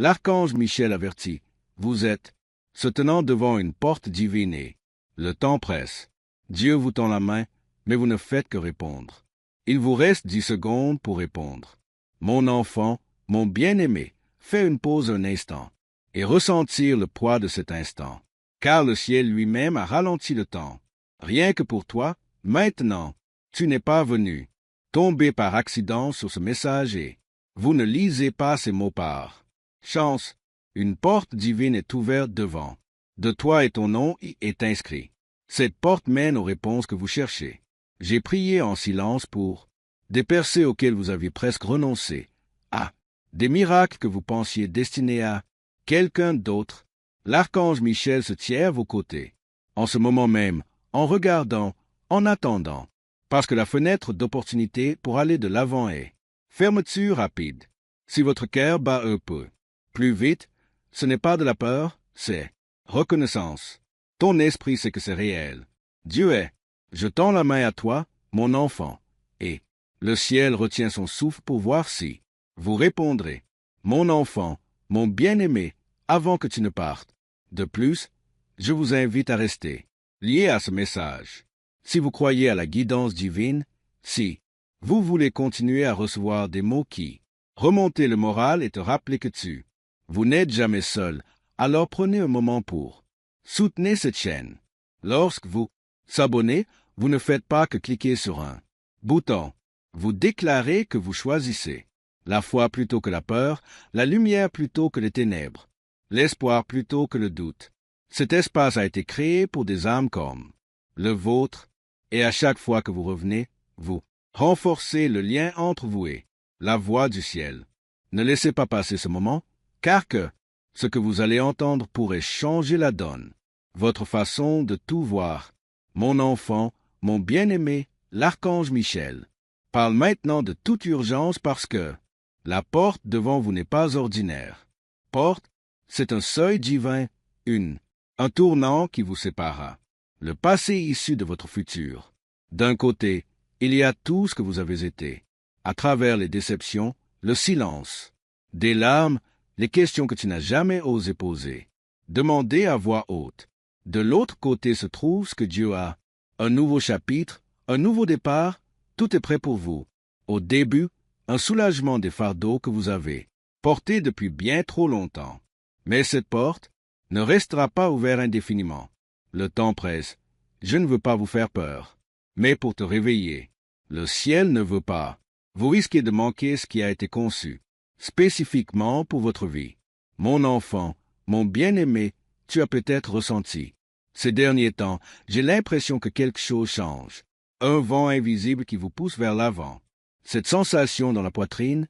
L'archange Michel avertit, vous êtes, se tenant devant une porte divine et le temps presse. Dieu vous tend la main, mais vous ne faites que répondre. Il vous reste 10 secondes pour répondre. Mon enfant, mon bien-aimé, fais une pause un instant et ressentir le poids de cet instant, car le ciel lui-même a ralenti le temps. Rien que pour toi, maintenant, tu n'es pas venu tomber par accident sur ce message et vous ne lisez pas ces mots par chance. Une porte divine est ouverte devant. De toi et ton nom y est inscrit. Cette porte mène aux réponses que vous cherchez. J'ai prié en silence pour des percées auxquelles vous aviez presque renoncé, des miracles que vous pensiez destinés à quelqu'un d'autre. L'archange Michel se tient à vos côtés, en ce moment même, en regardant, en attendant, parce que la fenêtre d'opportunité pour aller de l'avant est fermeture rapide. Si votre cœur bat un peu plus vite, ce n'est pas de la peur, c'est reconnaissance. Ton esprit sait que c'est réel. Dieu est. Je tends la main à toi, mon enfant, et le ciel retient son souffle pour voir si vous répondrez, mon enfant, mon bien-aimé, avant que tu ne partes. De plus, je vous invite à rester lié à ce message. Si vous croyez à la guidance divine, si vous voulez continuer à recevoir des mots qui remonter le moral et te rappeler que vous n'êtes jamais seul, alors prenez un moment pour soutenir cette chaîne. Lorsque vous s'abonnez, vous ne faites pas que cliquer sur un bouton. Vous déclarez que vous choisissez la foi plutôt que la peur, la lumière plutôt que les ténèbres, l'espoir plutôt que le doute. Cet espace a été créé pour des âmes comme le vôtre, et à chaque fois que vous revenez, vous renforcez le lien entre vous et la voix du ciel. Ne laissez pas passer ce moment, car ce que vous allez entendre pourrait changer la donne, votre façon de tout voir. Mon enfant, mon bien-aimé, l'archange Michel parle maintenant de toute urgence parce que la porte devant vous n'est pas ordinaire. Porte, c'est un seuil divin, un tournant qui vous séparera. Le passé issu de votre futur. D'un côté, il y a tout ce que vous avez été, à travers les déceptions, le silence, des larmes, les questions que tu n'as jamais osé poser, demander à voix haute. De l'autre côté se trouve ce que Dieu a, un nouveau chapitre, un nouveau départ, tout est prêt pour vous. Au début, un soulagement des fardeaux que vous avez portés depuis bien trop longtemps. Mais cette porte ne restera pas ouverte indéfiniment. Le temps presse. Je ne veux pas vous faire peur, mais pour te réveiller. Le ciel ne veut pas. Vous risquez de manquer ce qui a été conçu spécifiquement pour votre vie. Mon enfant, mon bien-aimé, tu as peut-être ressenti. Ces derniers temps, j'ai l'impression que quelque chose change. Un vent invisible qui vous pousse vers l'avant. Cette sensation dans la poitrine,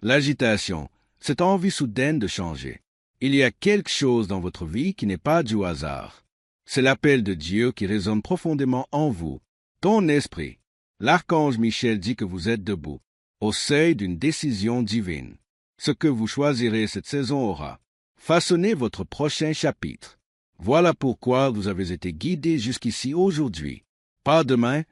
l'agitation, cette envie soudaine de changer. Il y a quelque chose dans votre vie qui n'est pas du hasard. C'est l'appel de Dieu qui résonne profondément en vous. Ton esprit. L'archange Michel dit que vous êtes debout, au seuil d'une décision divine. Ce que vous choisirez cette saison aura façonné votre prochain chapitre. Voilà pourquoi vous avez été guidé jusqu'ici aujourd'hui. Pas demain,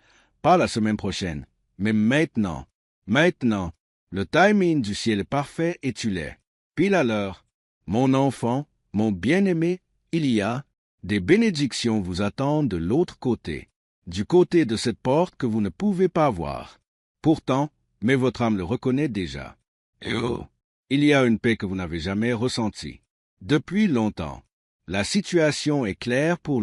pas la semaine prochaine, mais maintenant. Maintenant, le timing du ciel est parfait et tu l'es. Pile à l'heure. Mon enfant, mon bien-aimé, il y a des bénédictions vous attendent de l'autre côté, du côté de cette porte que vous ne pouvez pas voir. Pourtant, mais votre âme le reconnaît déjà. Et oh, il y a une paix que vous n'avez jamais ressentie. Depuis longtemps, la situation est claire pour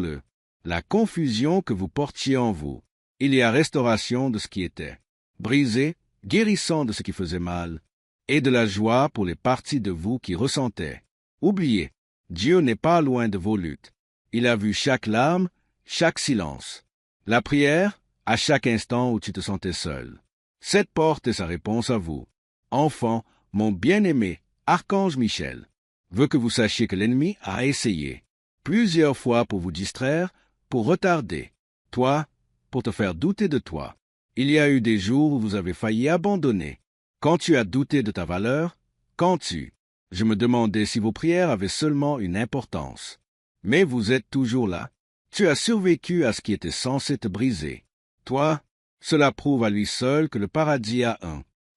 la confusion que vous portiez en vous. Il y a restauration de ce qui était brisé, guérissant de ce qui faisait mal, et de la joie pour les parties de vous qui ressentaient. Oubliez, Dieu n'est pas loin de vos luttes. Il a vu chaque larme, chaque silence. La prière, à chaque instant où tu te sentais seul. Cette porte est sa réponse à vous. Enfant, mon bien-aimé, archange Michel, veut que vous sachiez que l'ennemi a essayé plusieurs fois pour vous distraire, pour retarder, toi, pour te faire douter de toi. Il y a eu des jours où vous avez failli abandonner. Quand tu as douté de ta valeur, je me demandais si vos prières avaient seulement une importance. Mais vous êtes toujours là. Tu as survécu à ce qui était censé te briser. Toi, cela prouve à lui seul que le paradis a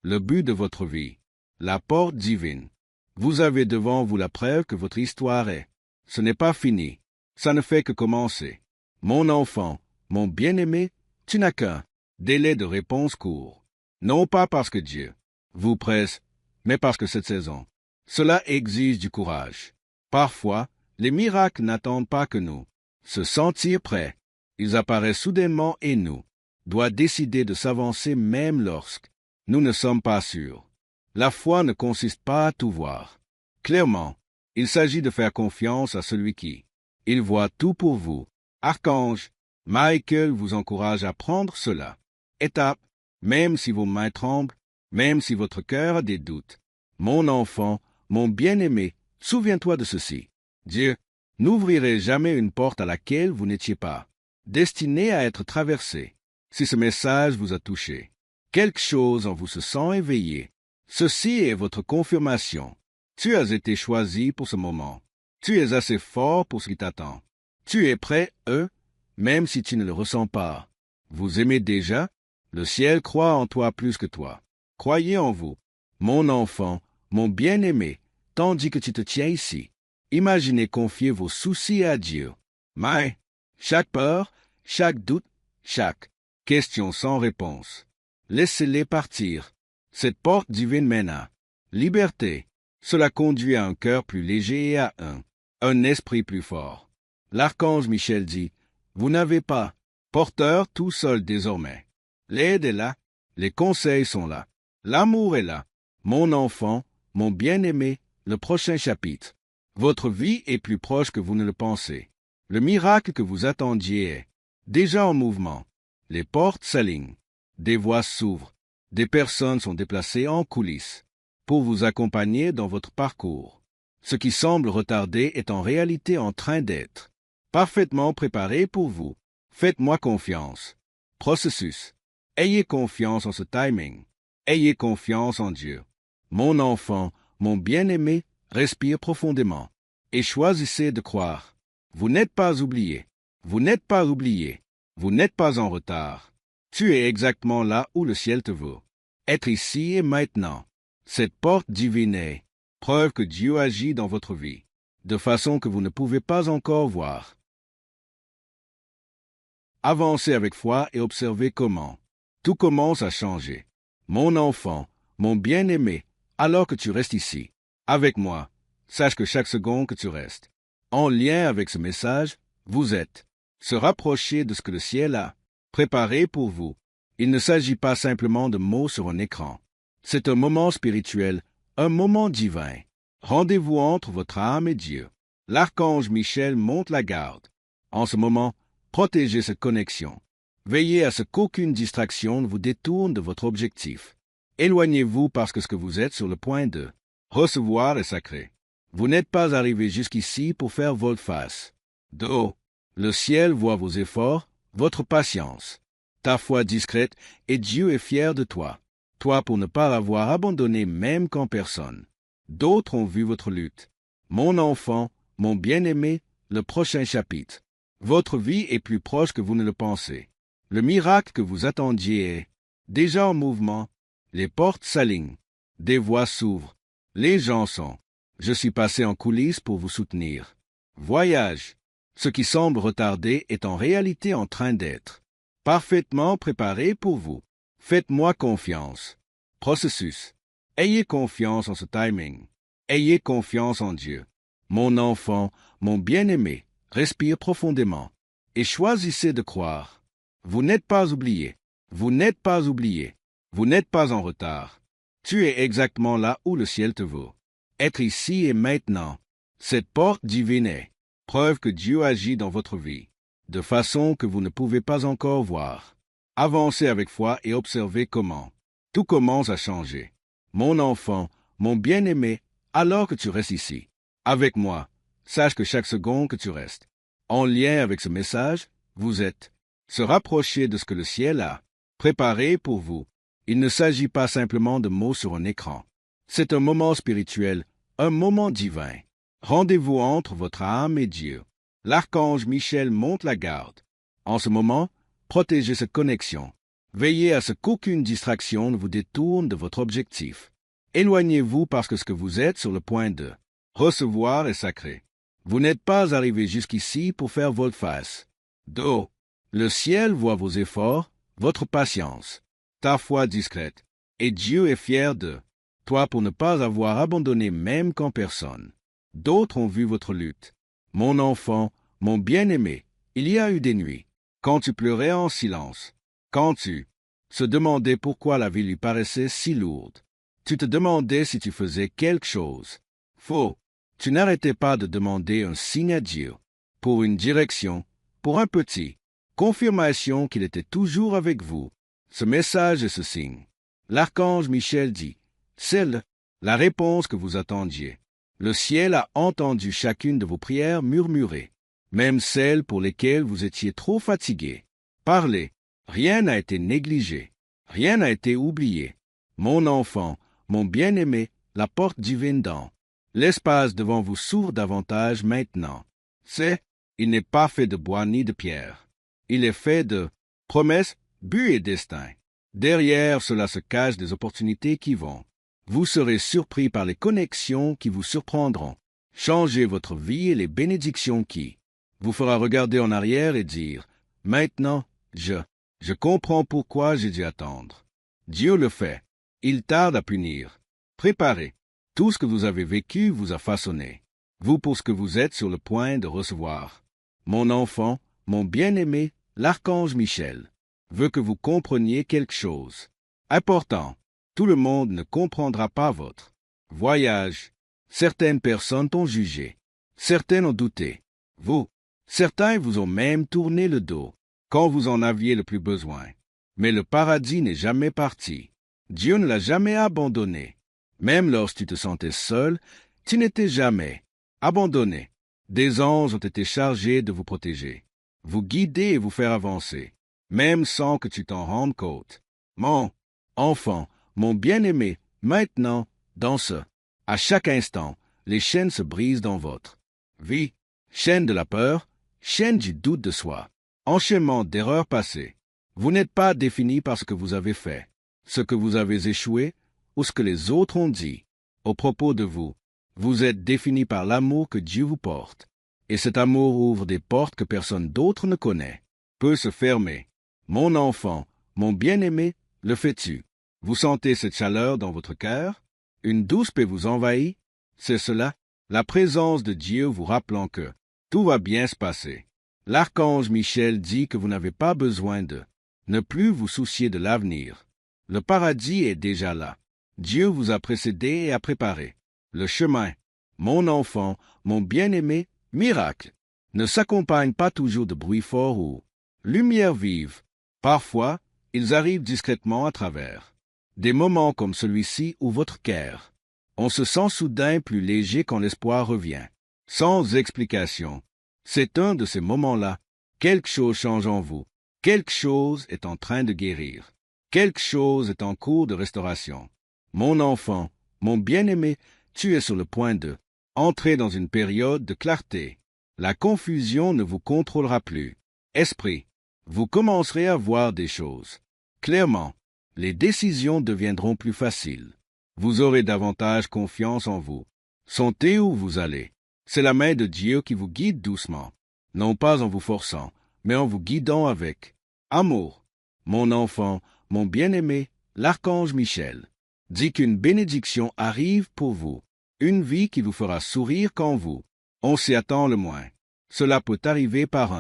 le but de votre vie, la porte divine. Vous avez devant vous la preuve que votre histoire est. Ce n'est pas fini. Ça ne fait que commencer. Mon enfant, mon bien-aimé, tu n'as qu'un délai de réponse court. Non pas parce que Dieu vous presse, mais parce que cette saison, cela exige du courage. Parfois, les miracles n'attendent pas que nous se sentir prêts. Ils apparaissent soudainement et nous doit décider de s'avancer même lorsque nous ne sommes pas sûrs. La foi ne consiste pas à tout voir. Clairement, il s'agit de faire confiance à celui qui, il voit tout pour vous. Archange, Michael vous encourage à prendre cela. Étape, même si vos mains tremblent, même si votre cœur a des doutes. Mon enfant, mon bien-aimé, souviens-toi de ceci. Dieu n'ouvrirait jamais une porte à laquelle vous n'étiez pas destiné à être traversé. Si ce message vous a touché, quelque chose en vous se sent éveillé. Ceci est votre confirmation. Tu as été choisi pour ce moment. Tu es assez fort pour ce qui t'attend. Tu es prêt, même si tu ne le ressens pas. Vous aimez déjà? Le ciel croit en toi plus que toi. Croyez en vous. Mon enfant, mon bien-aimé, tandis que tu te tiens ici. Imaginez confier vos soucis à Dieu. Mais, chaque peur, chaque doute, chaque question sans réponse, laissez-les partir. Cette porte divine mène à liberté. Cela conduit à un cœur plus léger et à un esprit plus fort. L'archange Michel dit, vous n'avez pas porteur tout seul désormais. L'aide est là, les conseils sont là, l'amour est là. Mon enfant, mon bien-aimé, le prochain chapitre. Votre vie est plus proche que vous ne le pensez. Le miracle que vous attendiez est déjà en mouvement. Les portes s'alignent, des voies s'ouvrent, des personnes sont déplacées en coulisses pour vous accompagner dans votre parcours. Ce qui semble retardé est en réalité en train d'être parfaitement préparé pour vous. Faites-moi confiance. Processus. Ayez confiance en ce timing. Ayez confiance en Dieu. Mon enfant, mon bien-aimé, respire profondément et choisissez de croire. Vous n'êtes pas oublié. Vous n'êtes pas oublié. Vous n'êtes pas en retard. Tu es exactement là où le ciel te veut. Être ici et maintenant. Cette porte divine est preuve que Dieu agit dans votre vie, de façon que vous ne pouvez pas encore voir. Avancez avec foi et observez comment tout commence à changer. Mon enfant, mon bien-aimé, alors que tu restes ici, avec moi, sache que chaque seconde que tu restes, en lien avec ce message, vous êtes se rapprocher de ce que le ciel a préparé pour vous. Il ne s'agit pas simplement de mots sur un écran. C'est un moment spirituel, un moment divin. Rendez-vous entre votre âme et Dieu. L'archange Michel monte la garde. En ce moment, protégez cette connexion. Veillez à ce qu'aucune distraction ne vous détourne de votre objectif. Éloignez-vous parce que ce que vous êtes sur le point de recevoir est sacré. Vous n'êtes pas arrivé jusqu'ici pour faire volte-face. De haut, le ciel voit vos efforts, votre patience, ta foi discrète, et Dieu est fier de toi. Toi pour ne pas l'avoir abandonné même quand personne d'autres ont vu votre lutte. Mon enfant, mon bien-aimé, le prochain chapitre. Votre vie est plus proche que vous ne le pensez. Le miracle que vous attendiez est déjà en mouvement. Les portes s'alignent, des voies s'ouvrent, les gens sont. Je suis passé en coulisses pour vous soutenir. Voyage. Ce qui semble retardé est en réalité en train d'être parfaitement préparé pour vous. Faites-moi confiance. Processus. Ayez confiance en ce timing. Ayez confiance en Dieu. Mon enfant, mon bien-aimé, respire profondément et choisissez de croire. Vous n'êtes pas oublié. Vous n'êtes pas oublié. Vous n'êtes pas en retard. Tu es exactement là où le ciel te veut. Être ici et maintenant. Cette porte divine est preuve que Dieu agit dans votre vie, de façon que vous ne pouvez pas encore voir. Avancez avec foi et observez comment tout commence à changer. Mon enfant, mon bien-aimé, alors que tu restes ici, avec moi, sache que chaque seconde que tu restes, en lien avec ce message, vous êtes se rapprocher de ce que le ciel a préparé pour vous. Il ne s'agit pas simplement de mots sur un écran. C'est un moment spirituel, un moment divin. Rendez-vous entre votre âme et Dieu. L'archange Michel monte la garde. En ce moment, protégez cette connexion. Veillez à ce qu'aucune distraction ne vous détourne de votre objectif. Éloignez-vous parce que ce que vous êtes sur le point de recevoir est sacré. Vous n'êtes pas arrivé jusqu'ici pour faire volte-face. Do. Le ciel voit vos efforts, votre patience, ta foi discrète, et Dieu est fier de toi pour ne pas avoir abandonné même quand personne. D'autres ont vu votre lutte. Mon enfant, mon bien-aimé, il y a eu des nuits, quand tu pleurais en silence, quand tu se demandais pourquoi la vie lui paraissait si lourde. Tu te demandais si tu faisais quelque chose. Faux. Tu n'arrêtais pas de demander un signe à Dieu, pour une direction, pour un petit, confirmation qu'il était toujours avec vous. Ce message et ce signe. L'archange Michel dit, c'est la réponse que vous attendiez. Le ciel a entendu chacune de vos prières murmurer, même celles pour lesquelles vous étiez trop fatigué. Parlez, rien n'a été négligé, rien n'a été oublié. Mon enfant, mon bien-aimé, la porte divine dans l'espace devant vous s'ouvre davantage maintenant. Il n'est pas fait de bois ni de pierre. Il est fait de promesses, buts et destins. Derrière cela se cachent des opportunités qui vont. Vous serez surpris par les connexions qui vous surprendront. Changez votre vie et les bénédictions qui vous fera regarder en arrière et dire, maintenant, je comprends pourquoi j'ai dû attendre. Dieu le fait. Il tarde à punir. Préparez. Tout ce que vous avez vécu vous a façonné. Vous pour ce que vous êtes sur le point de recevoir. Mon enfant, mon bien-aimé, l'archange Michel, veut que vous compreniez quelque chose. Important. Tout le monde ne comprendra pas votre voyage. Certaines personnes t'ont jugé. Certaines ont douté. Certains vous ont même tourné le dos, quand vous en aviez le plus besoin. Mais le paradis n'est jamais parti. Dieu ne l'a jamais abandonné. Même lorsque tu te sentais seul, tu n'étais jamais abandonné. Des anges ont été chargés de vous protéger, vous guider et vous faire avancer, même sans que tu t'en rendes compte. Mon enfant, mon bien-aimé, maintenant, à chaque instant, les chaînes se brisent dans votre vie. Chaîne de la peur, chaîne du doute de soi, enchaînement d'erreurs passées. Vous n'êtes pas défini par ce que vous avez fait, ce que vous avez échoué ou ce que les autres ont dit. Au propos de vous, vous êtes défini par l'amour que Dieu vous porte. Et cet amour ouvre des portes que personne d'autre ne connaît, peut se fermer. Mon enfant, mon bien-aimé, le fais-tu? Vous sentez cette chaleur dans votre cœur? Une douce paix vous envahit? C'est cela, la présence de Dieu vous rappelant que tout va bien se passer. L'archange Michel dit que vous n'avez pas besoin de ne plus vous soucier de l'avenir. Le paradis est déjà là. Dieu vous a précédé et a préparé le chemin. Mon enfant, mon bien-aimé, miracle ne s'accompagne pas toujours de bruit fort ou lumière vive. Parfois, ils arrivent discrètement à travers des moments comme celui-ci où votre cœur, on se sent soudain plus léger quand l'espoir revient, sans explication. C'est un de ces moments-là. Quelque chose change en vous. Quelque chose est en train de guérir. Quelque chose est en cours de restauration. Mon enfant, mon bien-aimé, tu es sur le point de entrer dans une période de clarté. La confusion ne vous contrôlera plus. Esprit, vous commencerez à voir des choses clairement. Les décisions deviendront plus faciles. Vous aurez davantage confiance en vous. Sentez où vous allez. C'est la main de Dieu qui vous guide doucement, non pas en vous forçant, mais en vous guidant avec amour. Mon enfant, mon bien-aimé, l'archange Michel, dit qu'une bénédiction arrive pour vous, une vie qui vous fera sourire quand on s'y attend le moins. Cela peut arriver par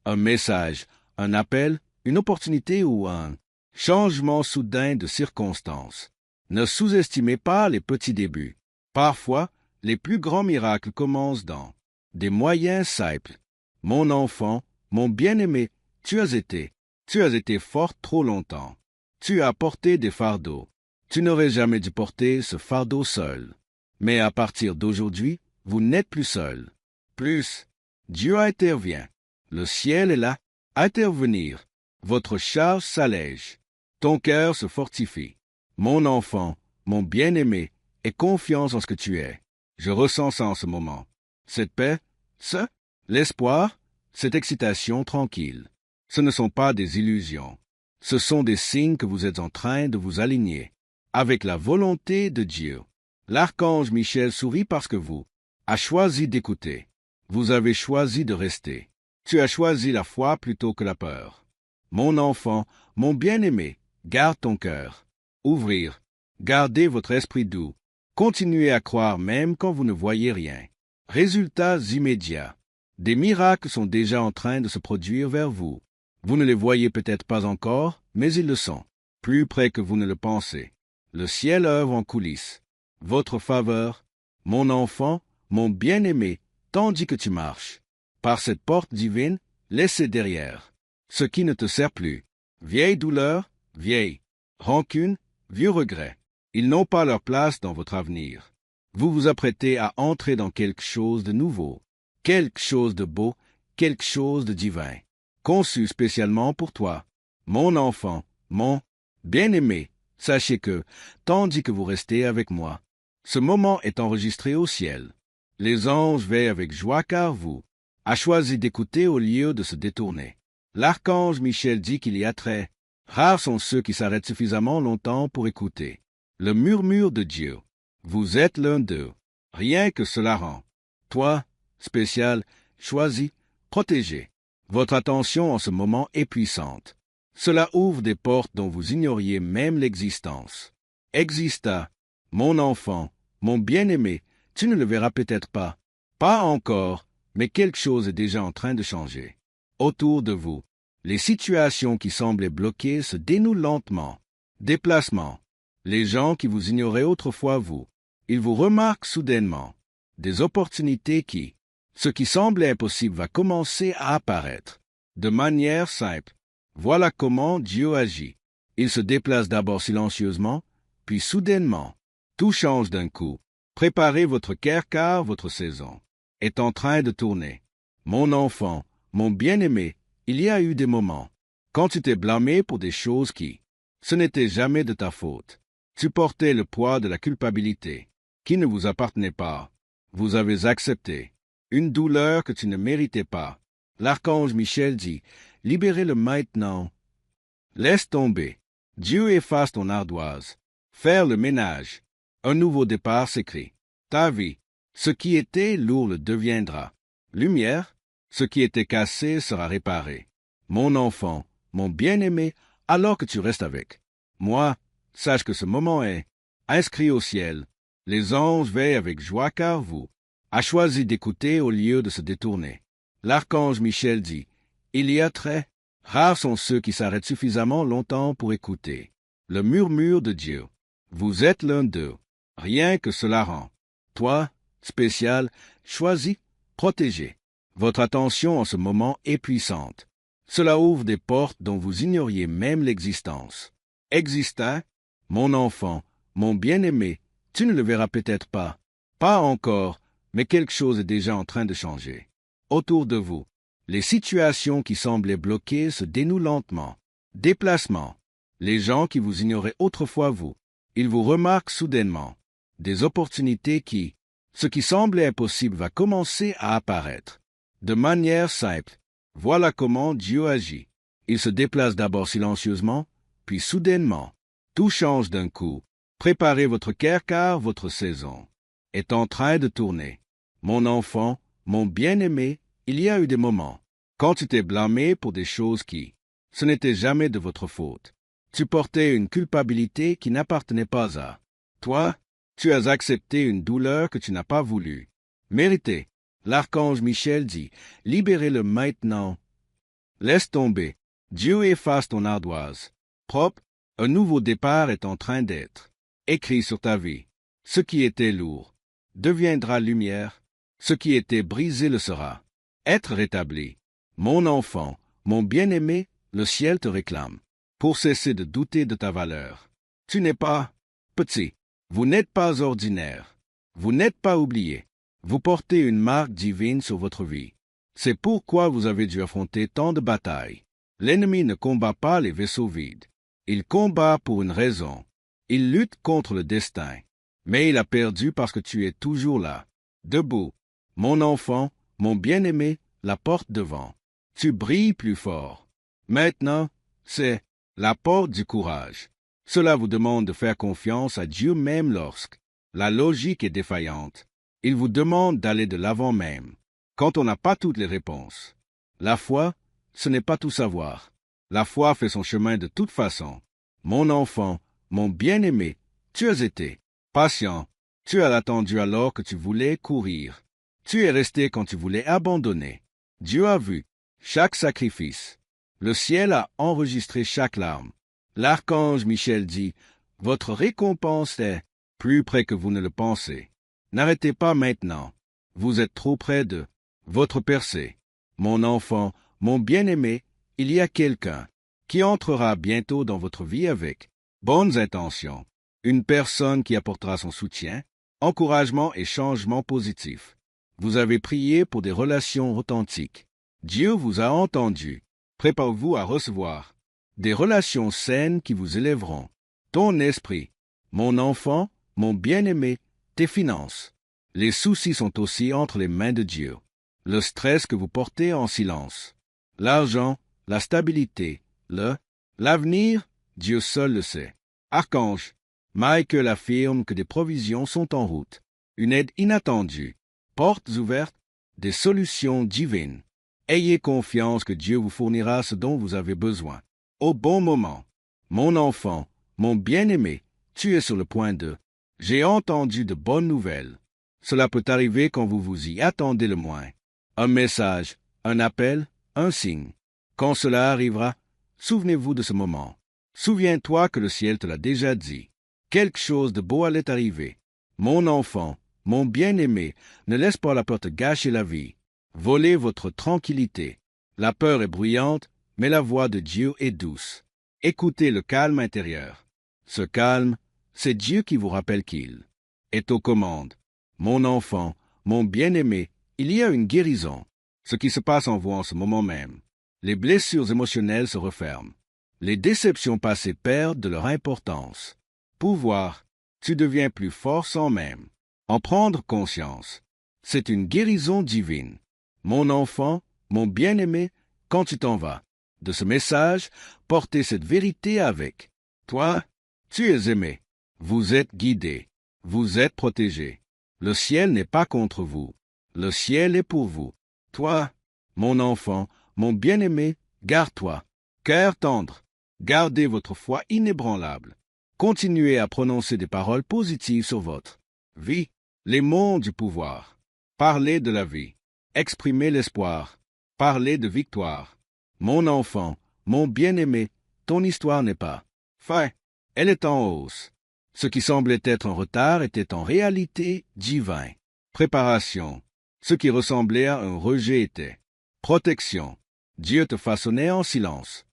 un message, un appel, une opportunité ou un changement soudain de circonstances. Ne sous-estimez pas les petits débuts. Parfois, les plus grands miracles commencent dans des moyens simples. Mon enfant, mon bien-aimé, tu as été forte trop longtemps. Tu as porté des fardeaux. Tu n'aurais jamais dû porter ce fardeau seul. Mais à partir d'aujourd'hui, vous n'êtes plus seul. Dieu intervient. Le ciel est là, à intervenir. Votre charge s'allège. Ton cœur se fortifie. Mon enfant, mon bien-aimé, aie confiance en ce que tu es. Je ressens ça en ce moment. Cette paix, l'espoir, cette excitation tranquille. Ce ne sont pas des illusions. Ce sont des signes que vous êtes en train de vous aligner. avec la volonté de Dieu. L'archange Michel sourit parce que vous avez choisi d'écouter. Vous avez choisi de rester. Tu as choisi la foi plutôt que la peur. Mon enfant, mon bien-aimé, garde ton cœur. Ouvrir. Gardez votre esprit doux. Continuez à croire même quand vous ne voyez rien. Résultats immédiats. Des miracles sont déjà en train de se produire vers vous. Vous ne les voyez peut-être pas encore, mais ils le sont, plus près que vous ne le pensez. Le ciel œuvre en coulisses. Votre faveur, mon enfant, mon bien-aimé, tandis que tu marches. Par cette porte divine, laissez derrière ce qui ne te sert plus. Vieille douleur, vieille rancune, vieux regret. Ils n'ont pas leur place dans votre avenir. Vous vous apprêtez à entrer dans quelque chose de nouveau, quelque chose de beau, quelque chose de divin, conçu spécialement pour toi. Mon enfant, mon bien-aimé, sachez que, tandis que vous restez avec moi, ce moment est enregistré au ciel. Les anges veillent avec joie car vous avez choisi d'écouter au lieu de se détourner. L'archange Michel dit qu'il y a très rares sont ceux qui s'arrêtent suffisamment longtemps pour écouter le murmure de Dieu. Vous êtes l'un d'eux. Rien que cela rend toi, spécial, choisi, protégé. Votre attention en ce moment est puissante. Cela ouvre des portes dont vous ignoriez même l'existence. Exista, mon enfant, mon bien-aimé, tu ne le verras peut-être pas. Pas encore, mais quelque chose est déjà en train de changer. Autour de vous, les situations qui semblaient bloquées se dénouent lentement. Déplacement. Les gens qui vous ignoraient autrefois ils vous remarquent soudainement. Des opportunités ce qui semblait impossible va commencer à apparaître. De manière simple. Voilà comment Dieu agit. Il se déplace d'abord silencieusement, puis soudainement. Tout change d'un coup. Préparez votre cœur car votre saison est en train de tourner. Mon enfant, mon bien-aimé, il y a eu des moments quand tu t'es blâmé pour des choses ce n'était jamais de ta faute. Tu portais le poids de la culpabilité qui ne vous appartenait pas. Vous avez accepté une douleur que tu ne méritais pas. L'archange Michel dit, libérez-le maintenant. Laisse tomber. Dieu efface ton ardoise. Faire le ménage. Un nouveau départ s'écrit. Ta vie. Ce qui était lourd le deviendra. Lumière. Ce qui était cassé sera réparé. Mon enfant, mon bien-aimé, alors que tu restes avec moi, sache que ce moment est inscrit au ciel. Les anges veillent avec joie car vous avez choisi d'écouter au lieu de se détourner. L'archange Michel dit, il y a très rares sont ceux qui s'arrêtent suffisamment longtemps pour écouter le murmure de Dieu. Vous êtes l'un d'eux. Rien que cela rend toi, spécial, choisi, protégé. Votre attention en ce moment est puissante. Cela ouvre des portes dont vous ignoriez même l'existence. Exista, mon enfant, mon bien-aimé, tu ne le verras peut-être pas. Pas encore, mais quelque chose est déjà en train de changer. Autour de vous, les situations qui semblaient bloquées se dénouent lentement. Déplacement. Les gens qui vous ignoraient autrefois ils vous remarquent soudainement. Des opportunités ce qui semblait impossible va commencer à apparaître. De manière simple. Voilà comment Dieu agit. Il se déplace d'abord silencieusement, puis soudainement. Tout change d'un coup. Préparez votre cœur car votre saison est en train de tourner. Mon enfant, mon bien-aimé, il y a eu des moments quand tu t'es blâmé pour des choses ce n'était jamais de votre faute. Tu portais une culpabilité qui n'appartenait pas à toi. Tu as accepté une douleur que tu n'as pas voulu mériter. L'archange Michel dit, libérez-le maintenant. Laisse tomber. Dieu efface ton ardoise. Propre, un nouveau départ est en train d'être écrit sur ta vie. Ce qui était lourd deviendra lumière. Ce qui était brisé le sera. Être rétabli. Mon enfant, mon bien-aimé, le ciel te réclame. Pour cesser de douter de ta valeur. Tu n'es pas petit. Vous n'êtes pas ordinaire. Vous n'êtes pas oublié. Vous portez une marque divine sur votre vie. C'est pourquoi vous avez dû affronter tant de batailles. L'ennemi ne combat pas les vaisseaux vides. Il combat pour une raison. Il lutte contre le destin. Mais il a perdu parce que tu es toujours là, debout. Mon enfant, mon bien-aimé, la porte devant. Tu brilles plus fort. Maintenant, c'est la porte du courage. Cela vous demande de faire confiance à Dieu même lorsque la logique est défaillante. Il vous demande d'aller de l'avant même, quand on n'a pas toutes les réponses. La foi, ce n'est pas tout savoir. La foi fait son chemin de toute façon. Mon enfant, mon bien-aimé, tu as été patient. Tu as attendu alors que tu voulais courir. Tu es resté quand tu voulais abandonner. Dieu a vu chaque sacrifice. Le ciel a enregistré chaque larme. L'archange Michel dit, « Votre récompense est plus près que vous ne le pensez. N'arrêtez pas maintenant. Vous êtes trop près de votre percée. Mon enfant, mon bien-aimé, il y a quelqu'un qui entrera bientôt dans votre vie avec bonnes intentions. Une personne qui apportera son soutien, encouragement et changement positif. Vous avez prié pour des relations authentiques. Dieu vous a entendu. Préparez-vous à recevoir des relations saines qui vous élèveront. Ton esprit, mon enfant, mon bien-aimé, tes finances. Les soucis sont aussi entre les mains de Dieu. Le stress que vous portez en silence. L'argent, la stabilité, l'avenir, Dieu seul le sait. Archange, Michael affirme que des provisions sont en route. Une aide inattendue. Portes ouvertes, des solutions divines. Ayez confiance que Dieu vous fournira ce dont vous avez besoin. Au bon moment. Mon enfant, mon bien-aimé, tu es sur le point de. J'ai entendu de bonnes nouvelles. Cela peut arriver quand vous vous y attendez le moins. Un message, un appel, un signe. Quand cela arrivera, souvenez-vous de ce moment. Souviens-toi que le ciel te l'a déjà dit. Quelque chose de beau allait arriver. Mon enfant, mon bien-aimé, ne laisse pas la peur te gâcher la vie. Volez votre tranquillité. La peur est bruyante, mais la voix de Dieu est douce. Écoutez le calme intérieur. Ce calme, c'est Dieu qui vous rappelle qu'il est aux commandes. Mon enfant, mon bien-aimé, il y a une guérison. Ce qui se passe en vous en ce moment même. Les blessures émotionnelles se referment. Les déceptions passées perdent de leur importance. Pouvoir, tu deviens plus fort sans même en prendre conscience. C'est une guérison divine. Mon enfant, mon bien-aimé, quand tu t'en vas, de ce message, portez cette vérité avec toi. Tu es aimé. Vous êtes guidé. Vous êtes protégé. Le ciel n'est pas contre vous. Le ciel est pour vous. Toi, mon enfant, mon bien-aimé, garde-toi. Cœur tendre. Gardez votre foi inébranlable. Continuez à prononcer des paroles positives sur votre vie. Les mots du pouvoir. Parlez de la vie. Exprimez l'espoir. Parlez de victoire. Mon enfant, mon bien-aimé, ton histoire n'est pas fin. Elle est en hausse. Ce qui semblait être en retard était en réalité divin. Préparation. Ce qui ressemblait à un rejet était protection. Dieu te façonnait en silence.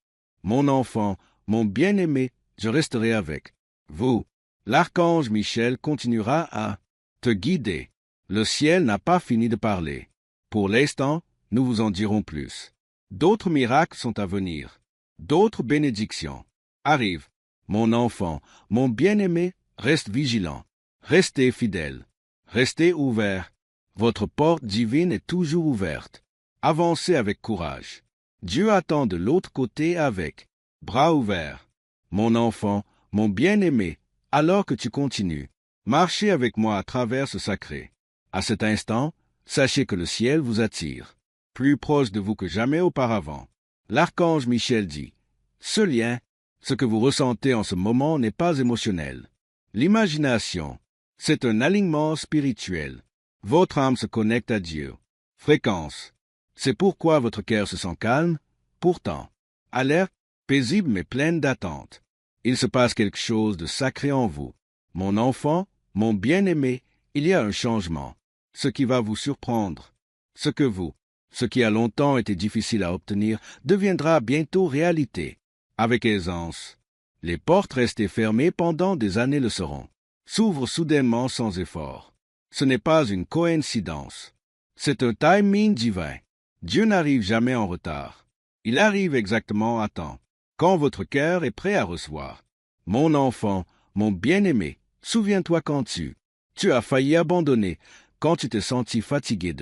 Mon enfant, mon bien-aimé, je resterai avec vous. L'archange Michel continuera à te guider. Le ciel n'a pas fini de parler. Pour l'instant, nous vous en dirons plus. D'autres miracles sont à venir. D'autres bénédictions arrivent. Mon enfant, mon bien-aimé, reste vigilant. Restez fidèle. Restez ouvert. Votre porte divine est toujours ouverte. Avancez avec courage. Dieu attend de l'autre côté avec bras ouverts. Mon enfant, mon bien-aimé, alors que tu continues, marchez avec moi à travers ce sacré. À cet instant, sachez que le ciel vous attire, plus proche de vous que jamais auparavant. L'archange Michel dit, « Ce lien, ce que vous ressentez en ce moment n'est pas émotionnel. L'imagination, c'est un alignement spirituel. Votre âme se connecte à Dieu. Fréquence. C'est pourquoi votre cœur se sent calme, pourtant, alerte, paisible mais pleine d'attente. Il se passe quelque chose de sacré en vous. Mon enfant, mon bien-aimé, il y a un changement. Ce qui va vous surprendre. Ce qui a longtemps été difficile à obtenir, deviendra bientôt réalité. Avec aisance. Les portes restées fermées pendant des années le seront. S'ouvrent soudainement sans effort. Ce n'est pas une coïncidence. C'est un timing divin. Dieu n'arrive jamais en retard. Il arrive exactement à temps, quand votre cœur est prêt à recevoir. Mon enfant, mon bien-aimé, souviens-toi quand tu as failli abandonner, quand tu t'es senti fatigué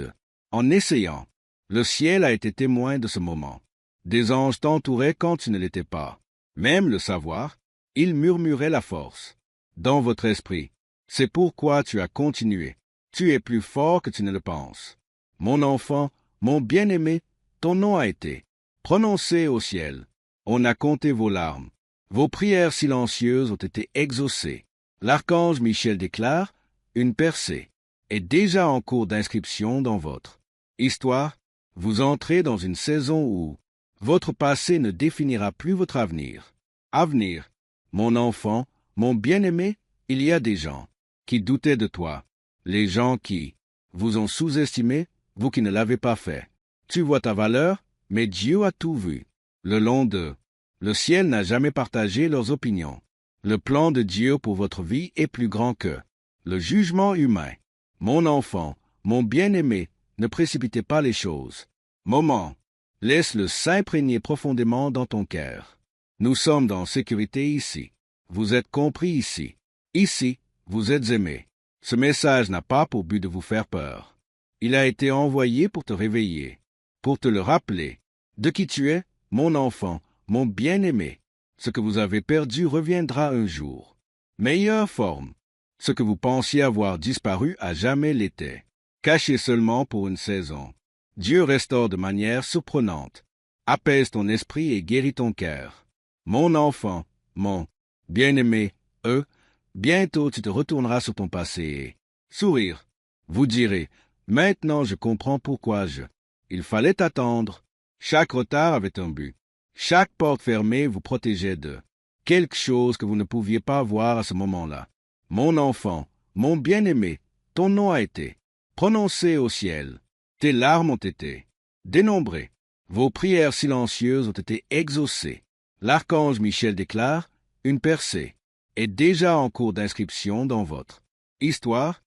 en essayant. Le ciel a été témoin de ce moment. Des anges t'entouraient quand tu ne l'étais pas. Même le savoir, Il murmurait la force. Dans votre esprit. C'est pourquoi tu as continué. Tu es plus fort que tu ne le penses. Mon enfant, mon bien-aimé, ton nom a été prononcé au ciel. On a compté vos larmes. Vos prières silencieuses ont été exaucées. L'archange Michel déclare, une percée est déjà en cours d'inscription dans votre histoire. Vous entrez dans une saison où votre passé ne définira plus votre avenir. Avenir, mon enfant, mon bien-aimé, il y a des gens qui doutaient de toi, les gens qui vous ont sous-estimé, vous qui ne l'avez pas fait. Tu vois ta valeur, mais Dieu a tout vu. Le long de le ciel n'a jamais partagé leurs opinions. Le plan de Dieu pour votre vie est plus grand que le jugement humain. Mon enfant, mon bien-aimé, ne précipitez pas les choses. Moment, laisse-le s'imprégner profondément dans ton cœur. Nous sommes en sécurité ici. Vous êtes compris ici. Ici, vous êtes aimés. Ce message n'a pas pour but de vous faire peur. Il a été envoyé pour te réveiller, pour te le rappeler. De qui tu es, mon enfant, mon bien-aimé. Ce que vous avez perdu reviendra un jour. Meilleure forme. Ce que vous pensiez avoir disparu à jamais l'était. Caché seulement pour une saison. Dieu restaure de manière surprenante. Apaise ton esprit et guérit ton cœur. Mon enfant, mon bien-aimé, bientôt tu te retourneras sur ton passé et sourire. Vous direz, maintenant je comprends pourquoi il fallait attendre. Chaque retard avait un but. Chaque porte fermée vous protégeait de quelque chose que vous ne pouviez pas voir à ce moment-là. Mon enfant, mon bien-aimé, ton nom a été prononcé au ciel. Tes larmes ont été dénombrées. Vos prières silencieuses ont été exaucées. L'archange Michel déclare, une percée est déjà en cours d'inscription dans votre histoire.